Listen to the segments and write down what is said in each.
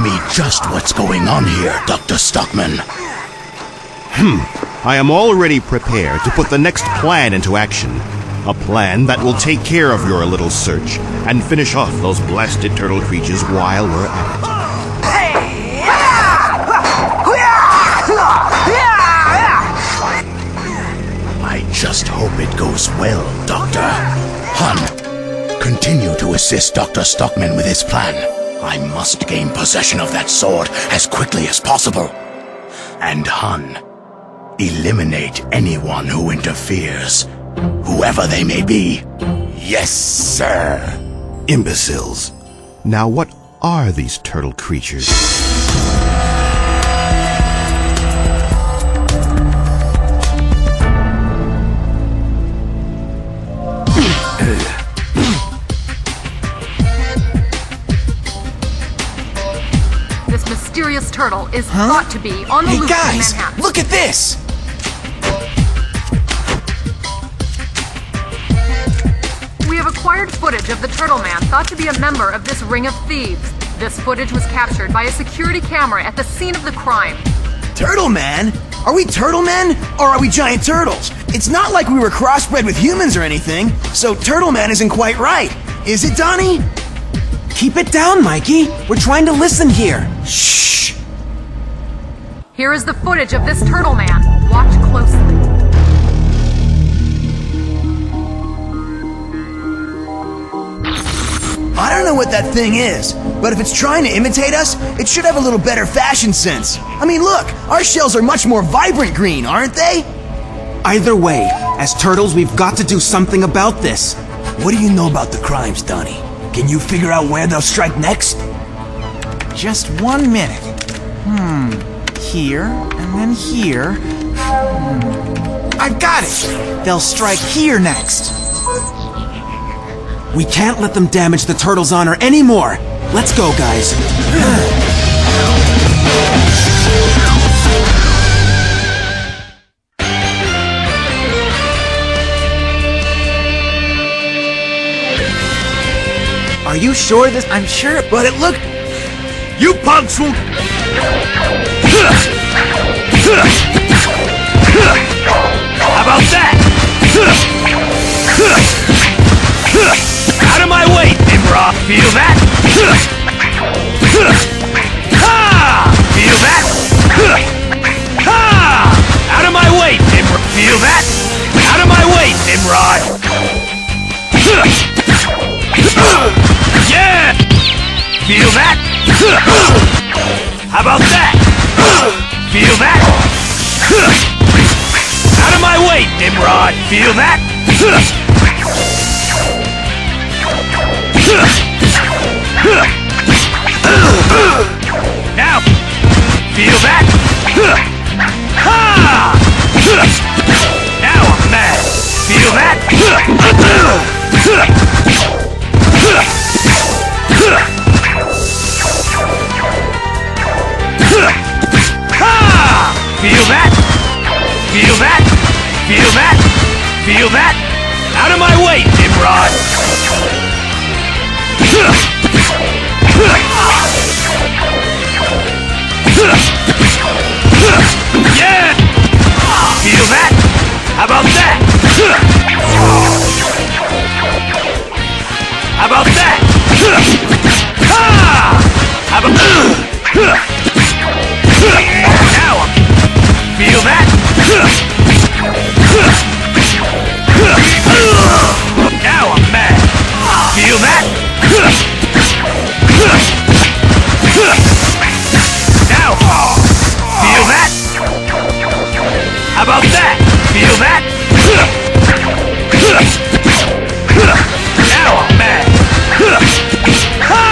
me just what's going on here, Dr. Stockman. I am already prepared to put the next plan into action. A plan that will take care of your little search and finish off those blasted turtle creatures while we're at it. I just hope it goes well, Doctor. Han, continue to assist Dr. Stockman with his plan. I must gain possession of that sword as quickly as possible. And Han, eliminate anyone who interferes, whoever they may be. Yes, sir. Imbeciles. Now what are these turtle creatures? This mysterious turtle is thought to be on the loose in guys, Manhattan. look at this! We have acquired footage of the Turtle Man thought to be a member of this ring of thieves. This footage was captured by a security camera at the scene of the crime. Turtle Man? Are we turtle men, or are we giant turtles? It's not like we were crossbred with humans or anything, so Turtle Man isn't quite right. Is it, Donnie? Keep it down, Mikey. We're trying to listen here. Shh! Here is the footage of this Turtle Man. Watch closely. I don't know what that thing is, but if it's trying to imitate us, it should have a little better fashion sense. I mean, look, our shells are much more vibrant green, aren't they? Either way, as turtles, we've got to do something about this. What do you know about the crimes, Donnie? Can you figure out where they'll strike next? Just 1 minute. Here, and then here. I've got it! They'll strike here next. We can't let them damage the turtle's honor anymore. Let's go, guys. Are you sure this? I'm sure, but it looked... You punks will... How about that? Out of my way, Nimrod! Feel that? Ha! Feel that? Ha! Out of my way, Nimrod! Feel that? Out of my way, Nimrod! Yeah! Feel that? How about that? Feel that? Out of my way, Nimrod! Feel that? Now, feel that? Ha! Now I'm mad. Feel that? Ha! Feel that? Feel that? Feel that? Feel that? Out of my way, Nimrod! Yeah! Feel that? How about that? How about that? Ha! How about... Now I'm... Feel that? Now I'm mad. Feel that? Now, feel that? How about that? Feel that? Now I'm mad. Ha!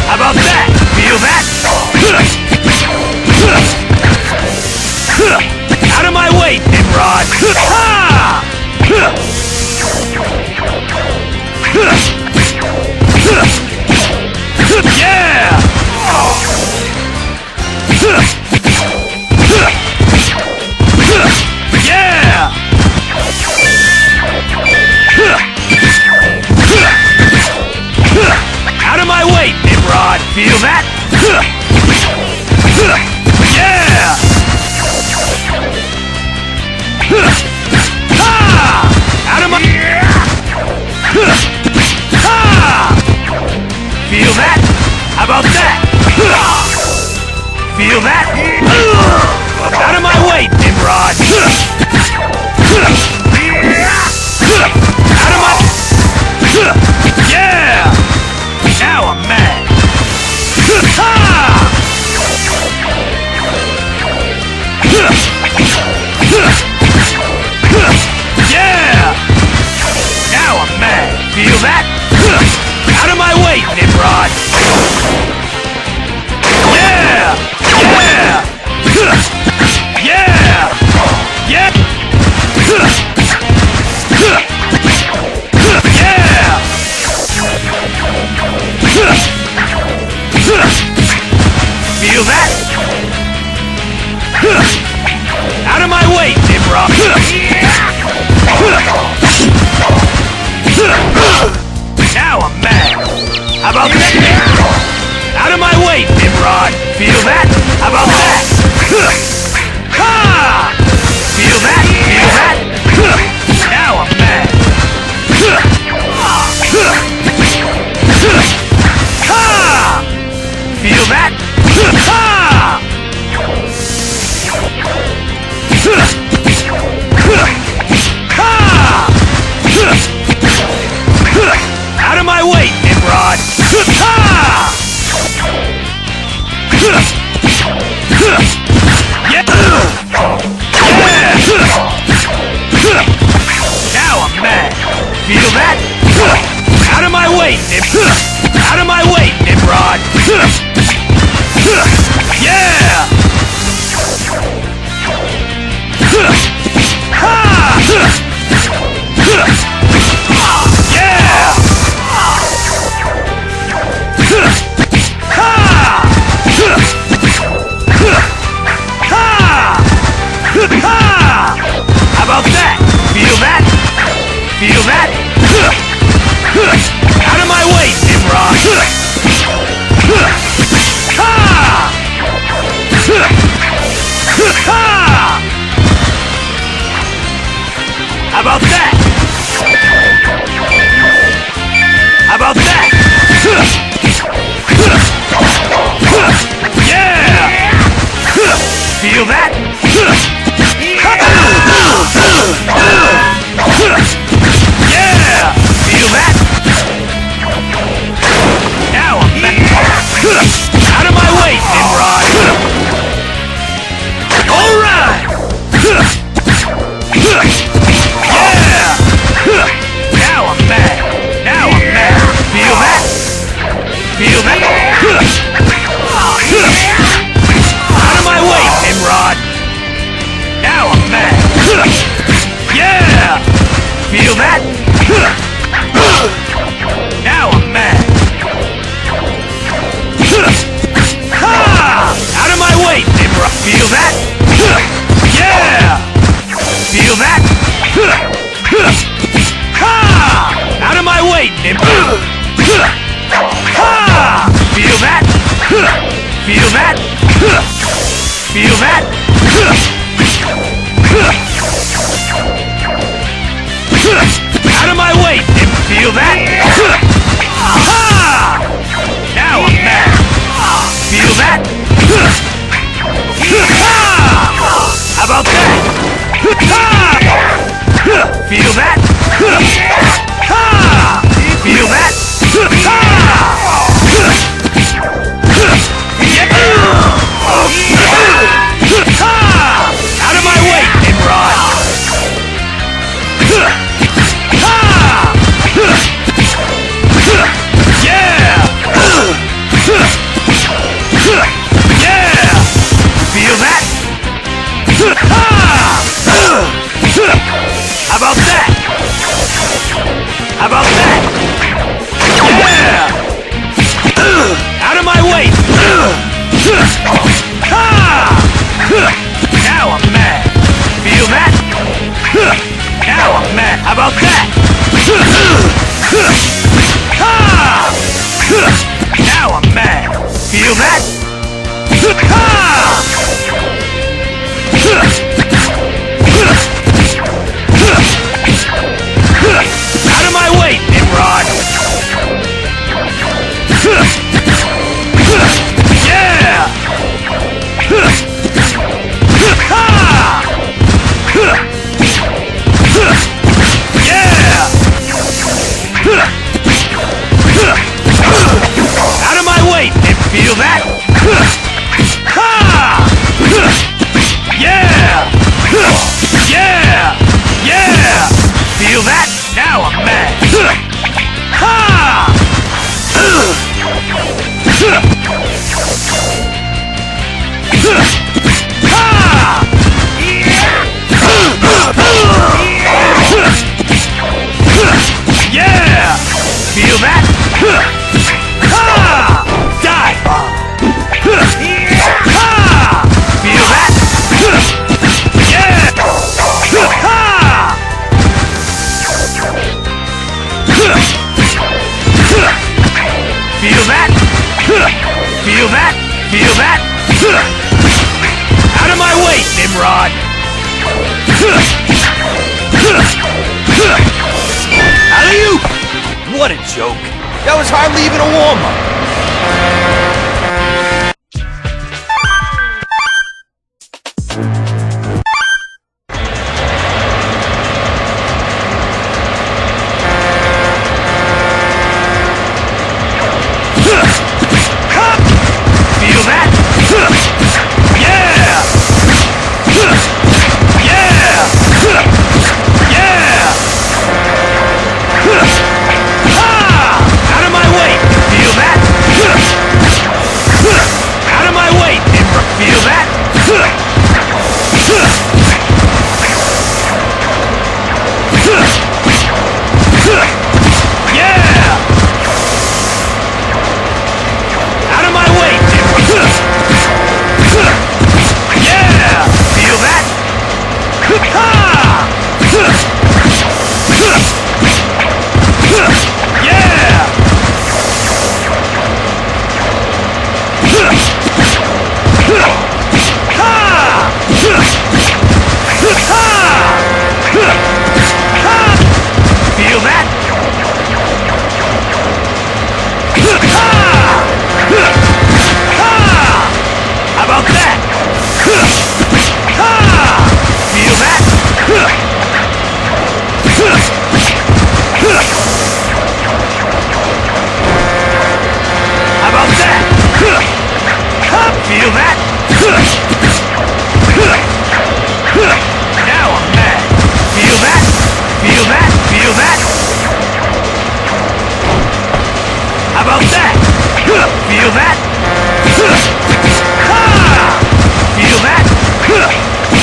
How about that? Feel that? Out of my way, Nimrod! Ha! Yeah! Yeah! Out of my way, Nimrod! Feel that? Feel that? Out of my way, Nimrod! Out of my... Yeah! Now I'm mad! Ha! Yeah! Now I'm mad! Feel that? Out of my way, Nimrod! Yeah! Yeah! Yeah! Yeah! Feel that? Out of my way, Nimrod! Now I'm mad! How about that? Out of my way, Nimrod! Feel that? How about that? Ha! Feel that? Feel that? Now I'm mad! Ha! Feel that? Ha! Out of my way, Nimrod! Ha! Yeah! Feel that? Die! Feel that? Yeah! Feel that? Feel that? Feel that? Out of my way, Nimrod! Alley-oop! What a joke! That was hardly even a warm-up! Feel that? Yeah! Yeah! Yeah! Out of my way! Feel that? Out of my way! Feel that? Yeah! Out of my way! Yeah! Feel that? Yeah! Feel that? How about that? Feel that? How about that? Feel that? Now I'm mad. Feel that? Feel that? Feel that? How about that? Feel that? Feel that?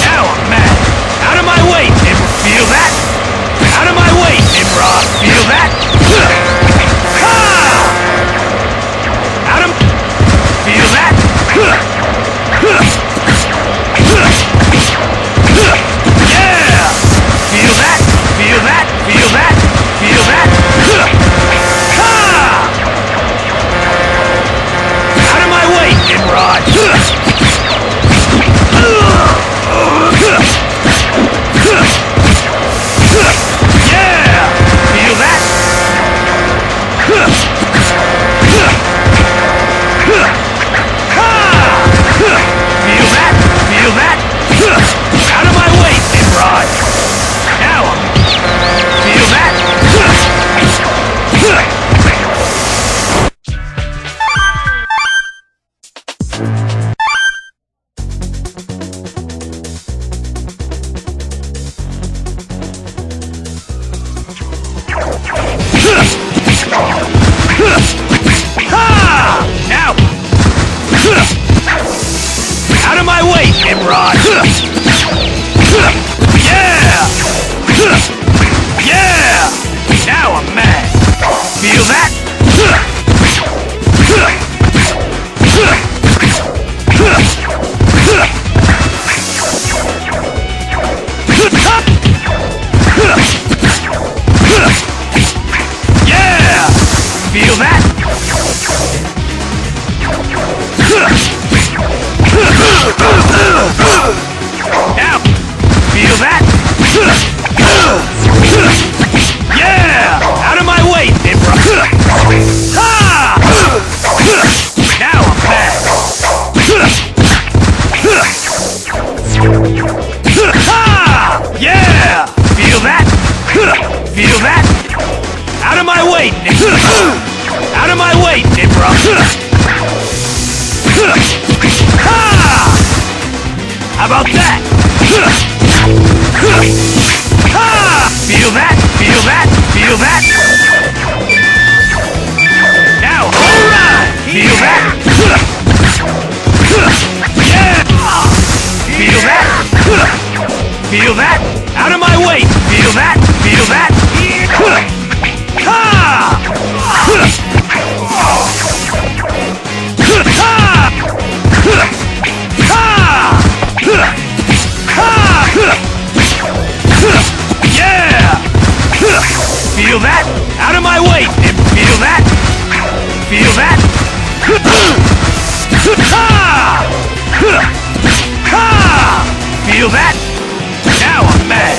Now I'm mad. Out of my way, Nimrod. Feel that? Out of my way, Nimrod. Feel that? Out of... Feel that? Yeah! Feel that? Feel that? Feel that? Feel that? Out of my way, Nimrod! Yeah! Feel that? Feel that? Feel that? Out of my way, Nimrod! Now I'm... Feel that? Now! Out of my way, Nimrod! Yeah! Yeah! Now I'm mad! Feel that? Yeah! Feel that? Feel that? Out of my way! Feel that? Feel that? Ha! Yeah! Feel that? Out of my way! Feel that? Feel that? Feel that? Now I'm mad!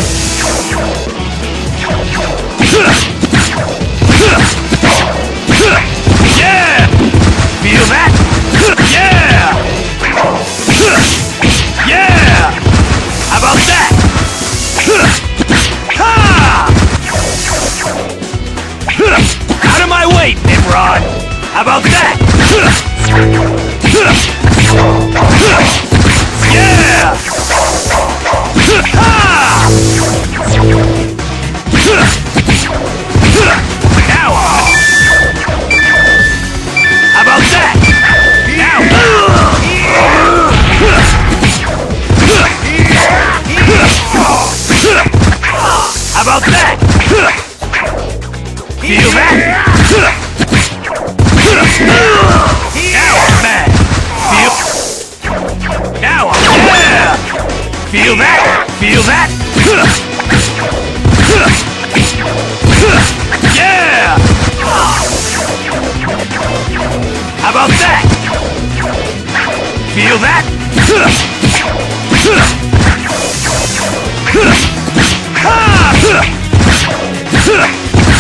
Yeah! Feel that? Yeah! Yeah! How about that? Out of my way, Nimrod! How about that? Yeah! Now how about that? Now how about that? Feel that? Now I'm mad. Now I'm yeah! Feel that? Feel that? Yeah! How about that? Feel that?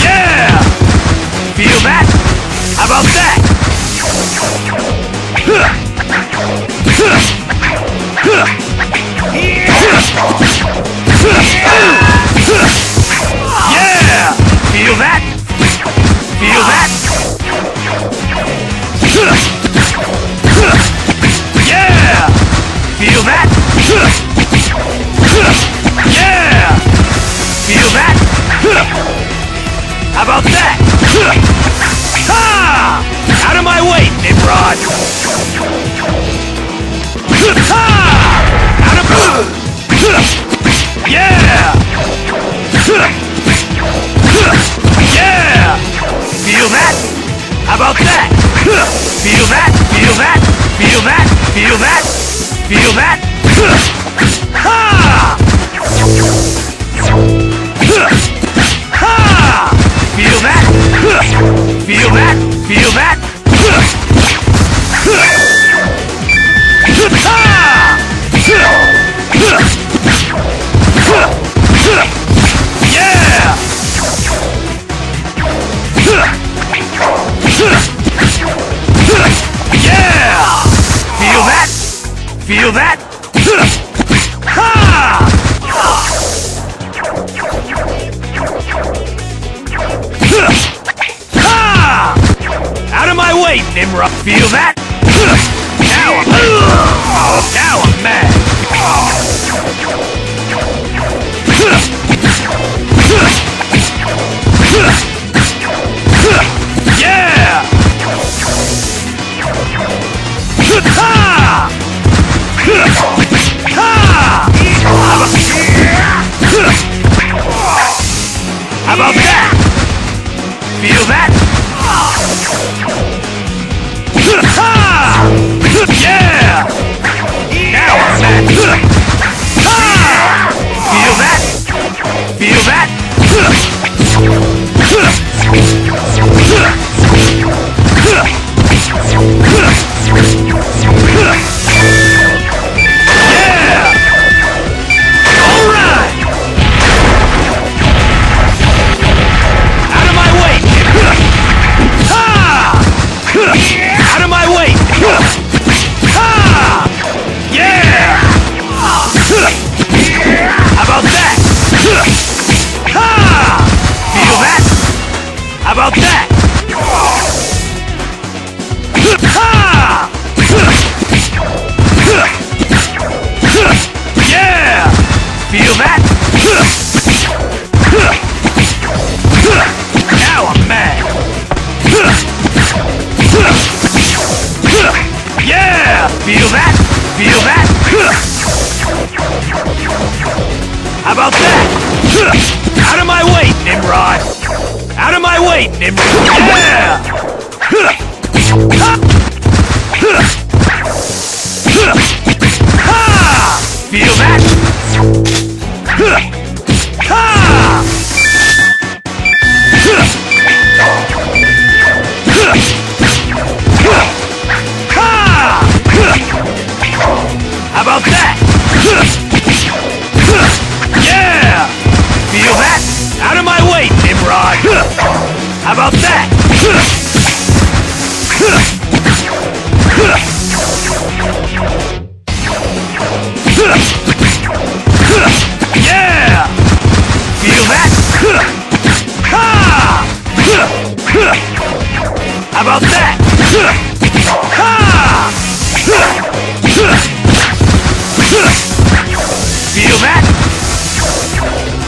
Yeah! Feel that? How about that? Yeah! Feel that? Feel that? Yeah! Feel that? Yeah! Feel that? How about that? Ha! Out of my way, Nimrod! Ha! Out of... Yeah! Yeah! Feel that? How about that? Feel that? Feel that? Feel that? Feel that? Feel that? Ha! Ha! Feel that? Feel that? Feel that? Yeah! Yeah! Feel that? Feel that? Ha! Ha! Out of my way, Nimrod! Feel that? Now I'm mad! Yeah! Ha! How about that? Feel that? Yeah! Now I'm mad! Feel that? Feel that? Yeah! All right! Out of my way! Ha! Out of my way! Ha! Yeah! How about that? Ha! Feel that? How about that? Ha! Yeah! Feel that? Now I'm mad! Yeah! Feel that? Feel that? How about that? Out of my way, Nimrod! Out of my way, Nimrod! Yeah! Ha! Feel that? Ha! How about that? Yeah! Feel that? Out of my way, Nimrod! How about that?